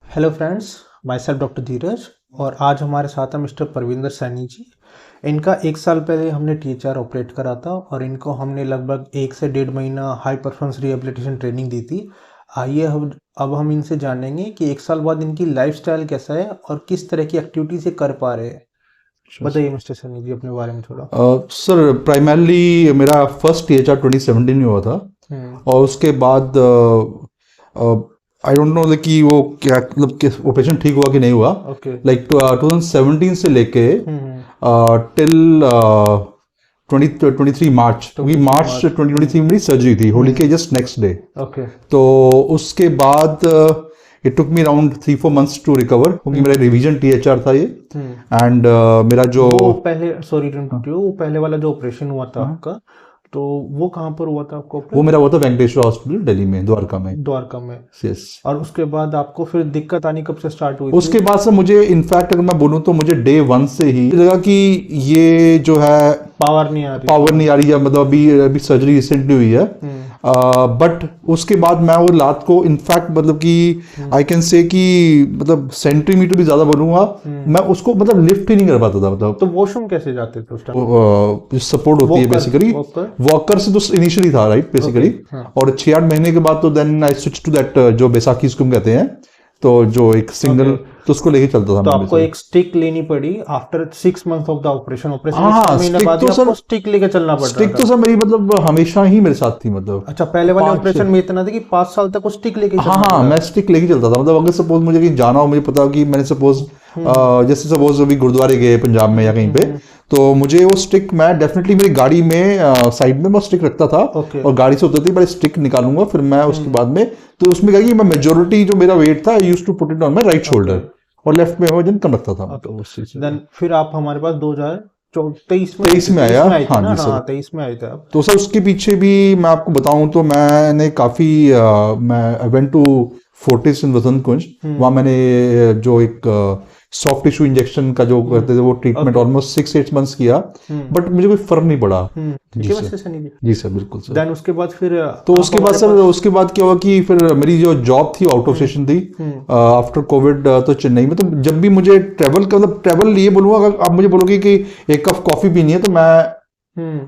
Hello friends, myself doctor Dheeraj और आज हमारे साथ हैं मिस्टर परविंदर सैनी जी। इनका 1 साल पहले हमने THR ऑपरेट करा था और इनको हमने लगभग 1 से 1.5 महीना हाई परफॉर्मेंस रिहेबिलिटेशन ट्रेनिंग दी थी। आइए अब हम इनसे जानेंगे कि 1 साल बाद इनकी लाइफस्टाइल कैसा है और किस तरह की एक्टिविटीज ये कर पा रहे हैं। बताइए मिस्टर सैनी जी अपने बारे में थोड़ा। सर प्राइमरली मेरा फर्स्ट THR 2017 में हुआ था और उसके बाद आई डोंट नो कि वो क्या मतलब ऑपरेशन ठीक हुआ कि नहीं हुआ। ओके। लाइक 2017 से लेके टिल 2023 मार्च, क्योंकि मार्च 2023 में मेरी सर्जरी थी होली के जस्ट नेक्स्ट डे। ओके। तो उसके बाद it took me around 3-4 months to recover, क्योंकि मेरा रिवीजन THR था ये। एंड मेरा जो वो पहले सॉरी टू इंटरप्ट यू, वो पहले वाला जो ऑपरेशन हुआ था आपका, तो वो कहाँ पर हुआ था आपको? वो मेरा हुआ था वेंकटेश्वर हॉस्पिटल दिल्ली में, द्वारका में। द्वारका में। यस। और उसके बाद आपको फिर दिक्कत आनी कब से स्टार्ट हुई उसके बाद से मुझे इनफैक्ट अगर मैं बोलूँ तो मुझे डे 1 से ही लगा कि ये जो है पावर नहीं आ रही है। मतलब अभी सर्जरी रिसेंटली हुई है, बट उसके बाद मैं वो लात को इनफैक्ट मतलब कि आई कैन से कि मतलब सेंटीमीटर भी ज्यादा बनूंगा, मैं उसको मतलब लिफ्ट ही नहीं कर पाता था। मतलब तो वॉशरूम कैसे जाते थे उस टाइम? सपोर्ट होती है बेसिकली, वॉकर से तो इनिशियली था राइट बेसिकली। और 6-8 महीने के बाद तो then I switch to that जो बैसाखी इसको कहते हैं, तो जो एक सिंगल तो उसको लेके चलता था। तो आपको एक स्टिक लेनी पड़ी after 6 month of the operation. हाँ, महीने बाद तो आपको स्टिक लेके चलना पड़ रहा था। स्टिक तो सर मेरी मतलब हमेशा ही मेरे साथ थी। मतलब अच्छा, पहले वाले ऑपरेशन में इतना था कि 5 साल तक वो स्टिक लेके चलना हाँ, मैं स्टिक लेके चलता था। मतलब अगर सपोज मुझे कहीं जाना हो, मुझे पता हो कि मैंने सपोज जैसे सपोज अभी गुरुद्वारे गए पंजाब में या कहीं पे, तो मुझे वो स्टिक मैं डेफिनेटली मेरी गाड़ी में साइड में मैं स्टिक रखता था। और गाड़ी से उतरती पहले स्टिक निकालूंगा, फिर मैं उसके बाद में तो उसमें क्या कि मैं मेजोरिटी जो मेरा वेट था I used to put it on my right shoulder और लेफ्ट में वजन कम रखता था। तो उस चीज देन फिर आप हमारे पास 2023 में आया। हाँ जी सर, 23 में आए थे आप। तो सर उसके पीछे भी मैं आपको बताऊं तो मैंने काफी मैं वेंट टू फोर्टिस इन वसंत कुंज। वहां मैंने जो एक सॉफ्ट टिश्यू इंजेक्शन का जो करते थे वो ट्रीटमेंट ऑलमोस्ट 6-8 मंथ्स किया, बट मुझे कोई फर्क नहीं पड़ा। जी सर, बिल्कुल सर। देन उसके बाद फिर तो उसके बाद सर उसके बाद क्या हुआ कि फिर मेरी जो जॉब थी आउट ऑफ स्टेशन थी आफ्टर कोविड, तो चेन्नई में। तो जब भी मुझे ट्रेवल का मतलब ट्रेवल ये बोलूंगा, अगर आप मुझे बोलोगे कि एक कप कॉफी पीनी है तो मैं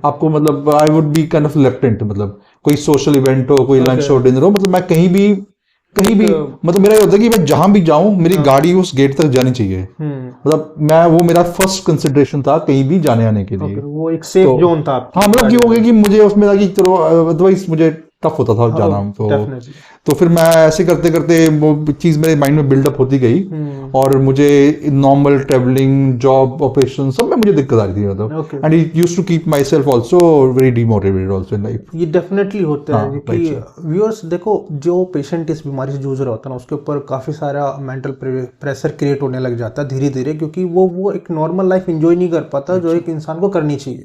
आपको मतलब I would be kind of reluctant. मतलब कोई सोशल इवेंट हो, कोई लंच हो, डिनर हो, मतलब मैं कहीं भी मतलब मेरा ये होता है कि मैं जहां भी जाऊं मेरी गाड़ी उस गेट तक जानी चाहिए। मतलब मैं वो मेरा फर्स्ट कंसिडरेशन था कहीं भी जाने आने के लिए। वो एक सेफ जोन था। हाँ, मतलब क्यों हो गया कि मुझे उसमें था कि चलो अदरवाइज मुझे टफ होता था जाना। तो फिर मैं ऐसे करते करते वो चीज मेरे माइंड में बिल्डअप होती गई और मुझे नॉर्मल ट्रेवलिंग, जॉब, ऑपरेशन सब में मुझे दिक्कत आ रही थी। मतलब and it used to keep myself also very demotivated also in life. ये डेफिनेटली होता है कि व्यूअर्स देखो, जो पेशेंट इस बीमारी से जूझ रहा होता है ना, उसके ऊपर काफ़ी सारा मेंटल प्रेशर क्रिएट होने लग जाता है धीरे धीरे, क्योंकि वो एक नॉर्मल लाइफ एंजॉय नहीं कर पाता जो एक इंसान को करनी चाहिए।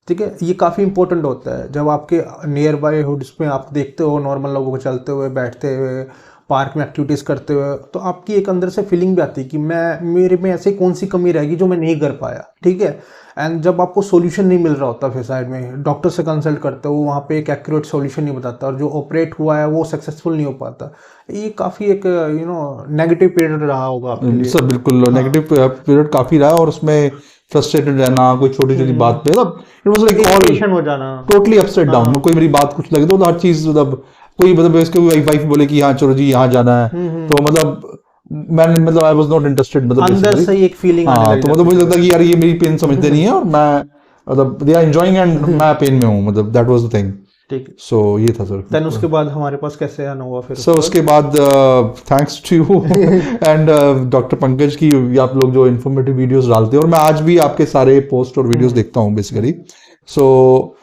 ठीक है, ये काफ़ी इंपॉर्टेंट होता है जब आपके नियर बाय हुड्स में आप देखते हो नॉर्मल लोगों को चलते हुए, बैठते हुए, पार्क में एक्टिविटीज़ करते हुए, तो आपकी एक अंदर से फीलिंग भी आती है कि मेरे में ऐसे कौन सी कमी रहेगी जो मैं नहीं कर पाया। ठीक है, एंड जब आपको सॉल्यूशन नहीं मिल रहा होता फिर साइड में डॉक्टर से कंसल्ट करते हो, वहाँ पे एक एक्यूरेट सॉल्यूशन नहीं बताता और जो ऑपरेट हुआ है वो सक्सेसफुल नहीं हो पाता। ये काफ़ी एक नेगेटिव पीरियड रहा होगा आपके लिए। सर बिल्कुल नेगेटिव पीरियड काफी रहा और उसमें फ्रस्ट्रेटेड रहना, कोई छोटी छोटी बात पे मतलब इट वाज लाइक ऑल हो जाना, टोटली अपसाइड डाउन। कोई मेरी बात कुछ लगे तो हर चीज मतलब कोई मतलब इसके वाइफ बोले कि हाँ चलो जी यहाँ जाना है, तो मतलब मैंने मतलब आई वाज नॉट इंटरेस्टेड। मतलब अंदर से एक फीलिंग आने लग तो मतलब मुझे लगता है कि यार ये मेरी पेन समझते नहीं है और मैं मतलब दे आर एंजॉयिंग एंड मैं पेन में हूँ। मतलब दैट वाज द थिंग। ठीक। सो ये था सर। देन उसके बाद हमारे पास कैसे आना हुआ फिर? सर उसके बाद thanks to you and doctor Pankaj की आप लोग जो इन्फॉर्मेटिव वीडियोस डालते हैं और मैं आज भी आपके सारे पोस्ट और वीडियोस देखता हूँ बेसिकली। सो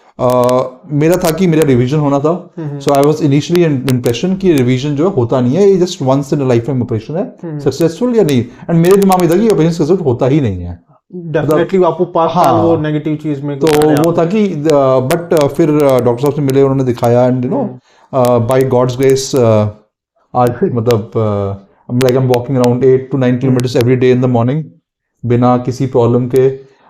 मेरा था कि मेरा रिवीजन होना था। So I was initially impression कि रिवीजन जो है होता नहीं है, ये just once in lifetime operation है, सक्सेसफुल या नहीं। एंड मेरे दिमाग में था कि ऑपरेशन सक्सेसफुल होता ही नहीं है। डेफिनेटली आपको 5 साल वो नेगेटिव चीज में तो वो था कि बट फिर डॉक्टर साहब से मिले, उन्होंने दिखाया and you know by God's grace आज मतलब like I am walking around 8 to 9 kilometres every day in the morning बिना किसी प्रॉब्लम के।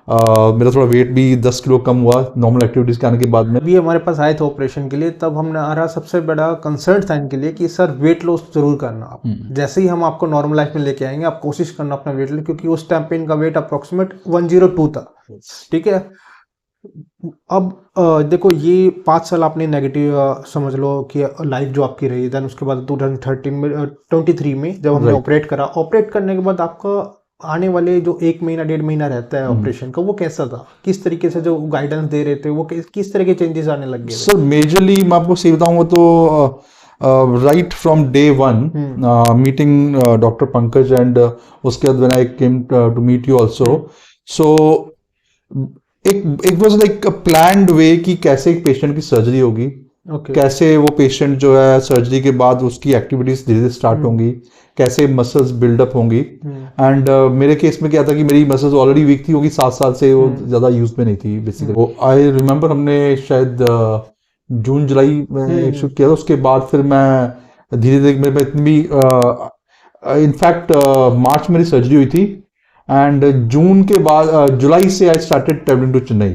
मेरा थोड़ा वेट भी 10 किलो कम हुआ नॉर्मल एक्टिविटीज के आने के बाद में। अभी हमारे पास आए थे ऑपरेशन के लिए, तब हमने आ रहा सबसे बड़ा कंसर्न था इनके लिए कि सर वेट लॉस जरूर करना आप। जैसे ही हम आपको नॉर्मल लाइफ में लेके आएंगे आप कोशिश करना अपना वेट लॉस, क्योंकि उस टाइम पे इनका वेट अप्रोक्सीमेट 102 था। ठीक है, अब देखो ये 5 साल आपने नेगेटिव समझ लो कि लाइफ जो आपकी रही, देन उसके बाद 2013 में 23 में जब हमने ऑपरेट करा, ऑपरेट करने के बाद आपका आने वाले जो 1 महीना 1.5 महीना रहता है ऑपरेशन का, वो कैसा था? किस तरीके से जो गाइडेंस दे रहे थे वो किस तरह के चेंजेस आने लग गए? सर मेजरली मैं आपको सही बताऊंगा तो right from day one meeting doctor Pankaj and उसके बाद when I came to meet you also, so एक was like a planned way कि कैसे एक पेशेंट की सर्जरी होगी, कैसे वो पेशेंट जो है सर्जरी के बाद उसकी एक्टिविटीज धीरे धीरे स्टार्ट होंगी, कैसे मसल्स बिल्डअप होंगी। एंड मेरे केस में क्या था कि मेरी मसल्स ऑलरेडी वीक थी, क्योंकि 7 साल से वो ज्यादा यूज में नहीं थी बेसिकली। वो आई रिमेम्बर हमने शायद जून जुलाई में शूट किया था, उसके बाद फिर मैं धीरे धीरे मेरे इतनी भी इनफैक्ट मार्च मेरी सर्जरी हुई थी एंड जून के बाद जुलाई से I started travelling to Chennai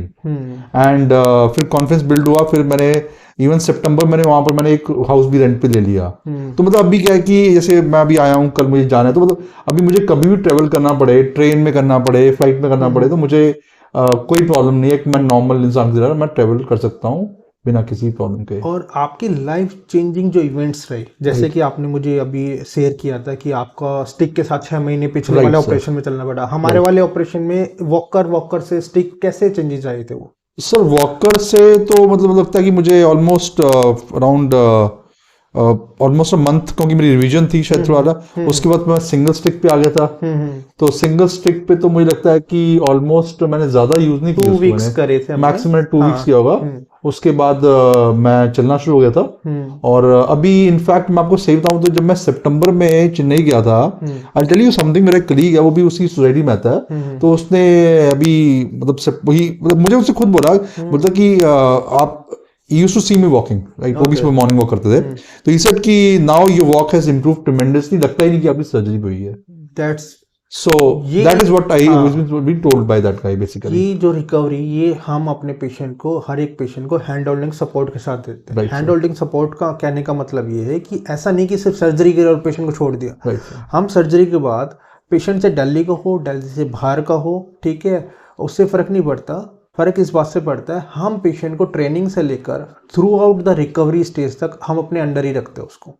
and फिर कॉन्फिडेंस बिल्ड हुआ। फिर मैंने इवन सितंबर मैंने वहां पर मैंने एक हाउस भी रेंट पे ले लिया। तो मतलब अभी क्या है कि जैसे मैं अभी आया हूँ, कल मुझे जाना है, तो मतलब अभी मुझे कभी भी ट्रेवल करना पड़े, ट्रेन में करना पड़े, फ्लाइट में करना पड़े, तो मुझे कोई प्रॉब्लम नहीं है कि मैं नॉर्मल इंसान की तरह मैं ट्रेवल कर सकता हूँ बिना किसी प्रॉब्लम के। और आपकी लाइफ चेंजिंग जो इवेंट्स रहे, जैसे कि आपने मुझे अभी शेयर किया था कि आपका स्टिक के साथ 6 महीने पिछले वाले ऑपरेशन में चलना पड़ा, हमारे वाले ऑपरेशन में वॉकर से स्टिक कैसे चेंजेस आए थे? वो सर वॉकर से तो मतलब लगता है कि मुझे almost around almost a month, क्योंकि मेरी रिवीजन थी शायद थोड़ा, उसके बाद मैं सिंगल स्टिक पे आ गया था। तो सिंगल स्टिक पे तो मुझे लगता है कि ऑलमोस्ट मैंने ज्यादा यूज नहीं किया, 2 वीक्स करे थे मैक्सिमम 2 वीक्स किया होगा। उसके बाद मैं चलना शुरू हो गया था। और अभी इनफैक्ट मैं आपको सही बताऊं तो जब मैं सितंबर में चेन्नई गया था, आई टेल यू समथिंग, मेरा कलीग है वो भी उसी सोसाइटी में आता है, तो उसने अभी मतलब वही मतलब मुझे उससे खुद बोला कि आप used to see me walking, right? वो भी सुबह मॉर्निंग वॉक करते थे, तो he said कि now your walk has improved tremendously, लगता ही नहीं कि आपकी सर्जरी हुई है। That's so that is what I was being told by that guy basically। ये जो रिकवरी, ये हम अपने पेशेंट को, हर एक पेशेंट को हैंड होल्डिंग सपोर्ट के साथ देते हैं। हैंड होल्डिंग सपोर्ट का कहने का मतलब ये है कि ऐसा नहीं कि सिर्फ सर्जरी के और पेशेंट को छोड़ दिया। हम सर्जरी के बाद पेशेंट से दिल्ली का हो, दिल्ली से बाहर का हो, ठीक है, उससे फर्क नहीं पड़ता। फर्क इस बात से पड़ता है हम पेशेंट को ट्रेनिंग से लेकर through out the recovery stage तक हम अपने अंडर ही रखते हैं उसको।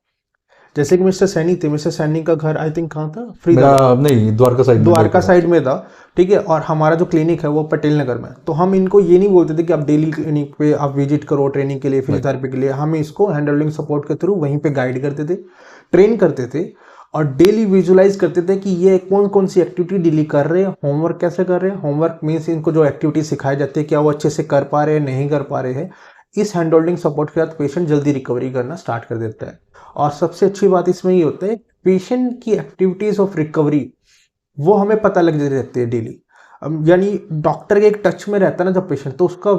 जैसे कि मिस्टर सैनी थे, मिस्टर सैनी का घर आई थिंक कहाँ था, नहीं द्वारका साइड में था, ठीक है, और हमारा जो क्लिनिक है वो पटेल नगर में। तो हम इनको ये नहीं बोलते थे कि आप डेली क्लिनिक पे आप विजिट करो ट्रेनिंग के लिए, फिजियोथेरेपी के लिए, हम इसको हैंडलिंग सपोर्ट के थ्रू वहीं पे गाइड करते थे, ट्रेन करते थे और डेली विजुलाइज करते थे कि ये कौन कौन सी एक्टिविटी डेली कर रहे हैं, होमवर्क कैसे कर रहे हैं। होमवर्क मीन्स इनको जो एक्टिविटी सिखाई जाती है क्या वो अच्छे से कर पा रहे हैं, नहीं कर पा रहे हैं। इस हैंड होल्डिंग सपोर्ट के साथ पेशेंट जल्दी रिकवरी करना स्टार्ट कर देता है। और सबसे अच्छी बात इसमें ये होता है पेशेंट की एक्टिविटीज ऑफ रिकवरी वो हमें पता लग रहती है डेली। यानी डॉक्टर के एक टच में रहता है ना जब पेशेंट, तो उसका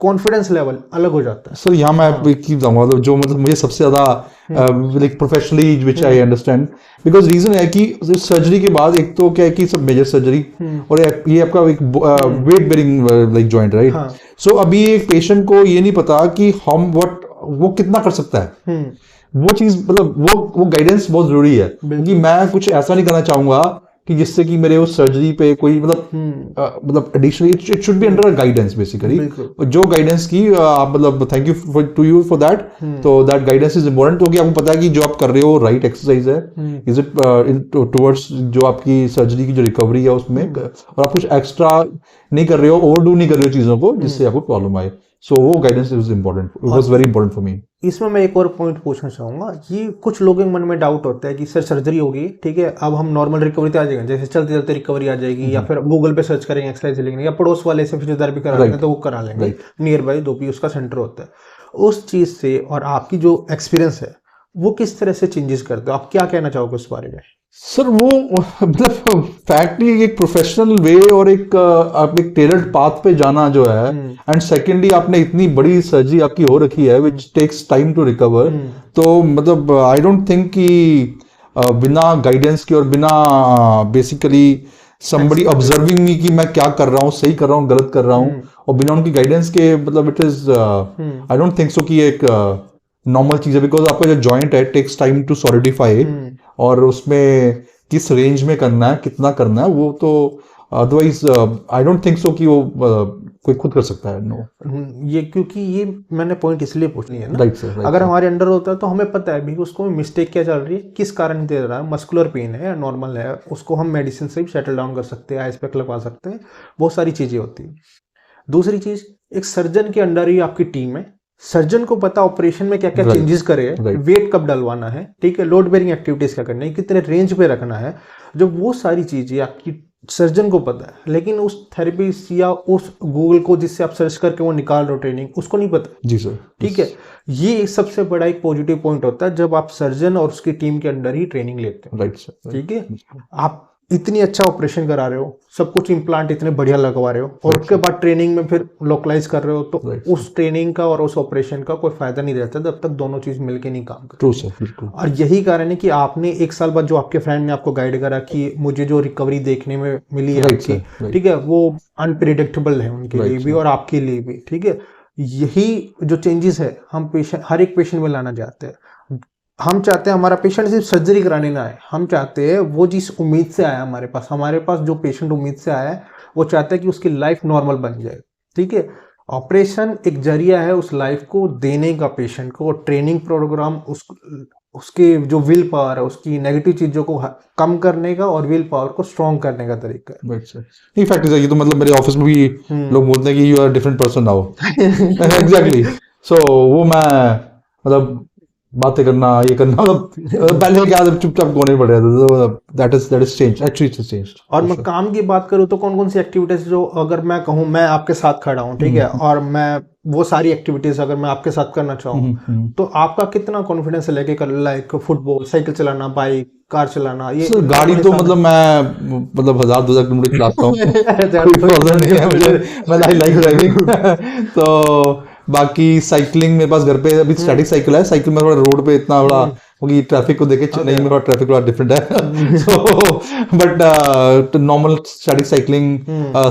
कॉन्फिडेंस लेवल अलग हो जाता है। सर यहाँ मैं बताऊंगा जो मतलब मुझे सबसे ज्यादा like professionally which I understand, because reason है कि सर्जरी के बाद एक तो क्या है कि सब मेजर सर्जरी और ये आपका एक weight bearing like joint, right? So अभी एक पेशेंट को ये नहीं पता कि हम वो कितना कर सकता है। वो चीज मतलब वो गाइडेंस बहुत जरूरी है, क्योंकि मैं कुछ ऐसा नहीं करना चाहूंगा कि जिससे कि मेरे उस सर्जरी पे कोई मतलब additionally it should be under guidance basically. जो गाइडेंस की आप मतलब thank you to you for that. तो दैट गाइडेंस इज इंपॉर्टेंट, क्योंकि आपको पता है कि जो आप कर रहे हो राइट एक्सरसाइज है, इज इट टुवर्ड्स जो आपकी सर्जरी की जो रिकवरी है उसमें, और आप कुछ एक्स्ट्रा नहीं कर रहे हो, ओवरडू नहीं कर रहे हो चीजों को जिससे आपको प्रॉब्लम आए। सो वो guidance is important, it was very important for me. इसमें मैं एक और पॉइंट पूछना चाहूंगा, ये कुछ लोगों के मन में डाउट होता है कि सर सर्जरी होगी, ठीक है, अब हम नॉर्मल रिकवरी तो आ जाएगा, जैसे चलते चलते रिकवरी आ जाएगी, या फिर गूगल पे सर्च करेंगे एक्सरसाइज लेंगे, या पड़ोस वाले से फिजियोथेरेपी करा लेंगे तो वो करा लेंगे, नियर बाई जो भी उसका सेंटर होता है। उस चीज से और आपकी जो एक्सपीरियंस है वो किस तरह से चेंजेस करते हो, आप क्या कहना चाहोगे उस बारे में? सर वो मतलब फैक्टली एक प्रोफेशनल वे और एक आप एक टेलर्ड पाथ पे जाना जो है, एंड सेकेंडली आपने इतनी बड़ी सर्जरी आपकी हो रखी है which takes time to recover. तो मतलब आई डोंट थिंक कि बिना गाइडेंस के और बिना बेसिकली somebody observing me कि मैं क्या कर रहा हूँ, सही कर रहा हूँ, गलत कर रहा हूँ, और बिना उनकी गाइडेंस के मतलब it is I don't think so कि एक नॉर्मल चीज है, बिकॉज आपका जो जॉइंट है टेक्स टाइम टू सॉलिडिफाई, और उसमें किस रेंज में करना है, कितना करना है, वो तो otherwise I don't think so कि वो कोई खुद कर सकता है। नो ये क्योंकि ये मैंने पॉइंट इसलिए पूछनी है ना, राइट सर, अगर हमारे अंडर होता है तो हमें पता है भी उसको मिस्टेक क्या चल रही है, किस कारण दे रहा है, मस्कुलर पेन है या नॉर्मल है, उसको हम मेडिसिन से भी सेटल डाउन कर सकते हैं, आइस पैक लगवा सकते हैं, बहुत सारी चीजें होती है। दूसरी चीज, एक सर्जन के अंडर ही आपकी टीम है, सर्जन को पता ऑपरेशन में क्या क्या चेंजेस करे, वेट कब डलवाना है, ठीक है, लोड बेरिंग एक्टिविटीज क्या करनी है, कितने रेंज पे रखना है, जो वो सारी चीजें आपकी सर्जन को पता है, लेकिन उस थेरेपिस्ट या उस गूगल को जिससे आप सर्च करके वो निकाल रहे हो ट्रेनिंग, उसको नहीं पता। जी सर, ठीक है, ये सबसे बड़ा एक पॉजिटिव पॉइंट होता है जब आप सर्जन और उसकी टीम के अंडर ही ट्रेनिंग लेते हैं। राइट सर, ठीक है, आप इतनी अच्छा ऑपरेशन करा रहे हो, सब कुछ इम्प्लांट इतने बढ़िया लगवा रहे हो, और उसके बाद ट्रेनिंग में फिर लोकलाइज कर रहे हो, तो उस ट्रेनिंग का और उस ऑपरेशन का कोई फायदा नहीं रहता जब तक दोनों चीज मिलके नहीं काम करती। ट्रू सर, बिल्कुल। और यही कारण है कि आपने एक साल बाद जो आपके फ्रेंड ने आपको गाइड करा कि मुझे जो रिकवरी देखने में मिली है आपकी, ठीक है, वो अनप्रिडिक्टेबल है उनके लिए भी और आपके लिए भी। ठीक है, यही जो चेंजेस है हम पेशेंट, हर एक पेशेंट में लाना चाहते हैं। हम चाहते हैं हमारा पेशेंट सिर्फ सर्जरी कराने ना आए, हम चाहते हैं वो जिस उम्मीद से आया हमारे पास जो पेशेंट उम्मीद से आया है, वो चाहता है कि उसकी लाइफ नॉर्मल बन जाए। ठीक है, ऑपरेशन एक जरिया है उस लाइफ को देने का पेशेंट को, और ट्रेनिंग प्रोग्राम उसके जो विल पावर है, उसकी नेगेटिव चीजों को कम करने का और विल पावर को स्ट्रॉन्ग करने का तरीका है। नहीं फैक्ट है, ये तो मतलब मेरे ऑफिस में भी लोग बोलते हैं कि you are different person now. Exactly, so वो मैं मतलब बातें करना, ये करना, मतलब पहले क्या चुपचाप कोने पड़ रहे थे, that is change, actually it's changed. और मैं काम की बात करूँ तो कौन कौन सी एक्टिविटीज जो अगर मैं कहूँ मैं आपके साथ खड़ा हूँ, ठीक है, और मैं वो सारी एक्टिविटीज अगर मैं आपके साथ करना चाहूँ, तो आपका कितना कॉन्फिडेंस लेके कर, लाइक फुटबॉल, साइकिल चलाना, बाइक, कार चलाना, ये गाड़ी तो मतलब मैं मतलब 1000-2000 किलोमीटर चलाता हूँ, कोई प्रॉब्लम नहीं है मुझे, मैं लाइक ड्राइविंग। तो बाकी साइकिलिंग मेरे पास घर पे अभी स्टैटिक साइकिल है, साइकिल में थोड़ा रोड पे इतना बड़ा, क्योंकि ट्रैफिक को देखे चेन्नई में थोड़ा ट्रैफिक थोड़ा डिफरेंट है, तो but normal static cycling,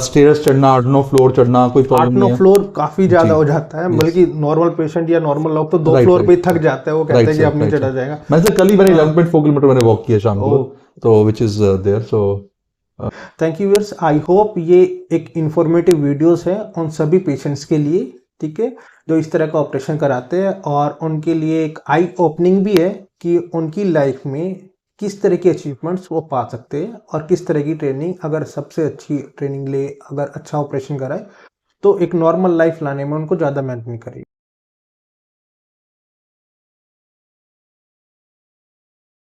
stairs चढ़ना, 8-9 फ्लोर चढ़ना, कोई प्रॉब्लम नहीं है। 8-9 फ्लोर काफी ज्यादा हो जाता है, बल्कि नॉर्मल पेशेंट या नॉर्मल लोग तो 2 फ्लोर पे ही थक जाता है, वो कहते हैं कि अब नहीं चढ़ा जाएगा। मैं तो कल ही मैंने 11.4 किलोमीटर मैंने वॉक किया शाम को, तो which is there. So thank you viewers, I hope ये एक इंफॉर्मेटिव वीडियोस है उन सभी पेशेंट्स के लिए, ठीक है, जो इस तरह का ऑपरेशन कराते हैं, और उनके लिए एक आई ओपनिंग भी है कि उनकी लाइफ में किस तरह की अचीवमेंट्स वो पा सकते हैं, और किस तरह की ट्रेनिंग, अगर सबसे अच्छी ट्रेनिंग ले, अगर अच्छा ऑपरेशन कराए, तो एक नॉर्मल लाइफ लाने में उनको ज़्यादा मेहनत नहीं करेगी।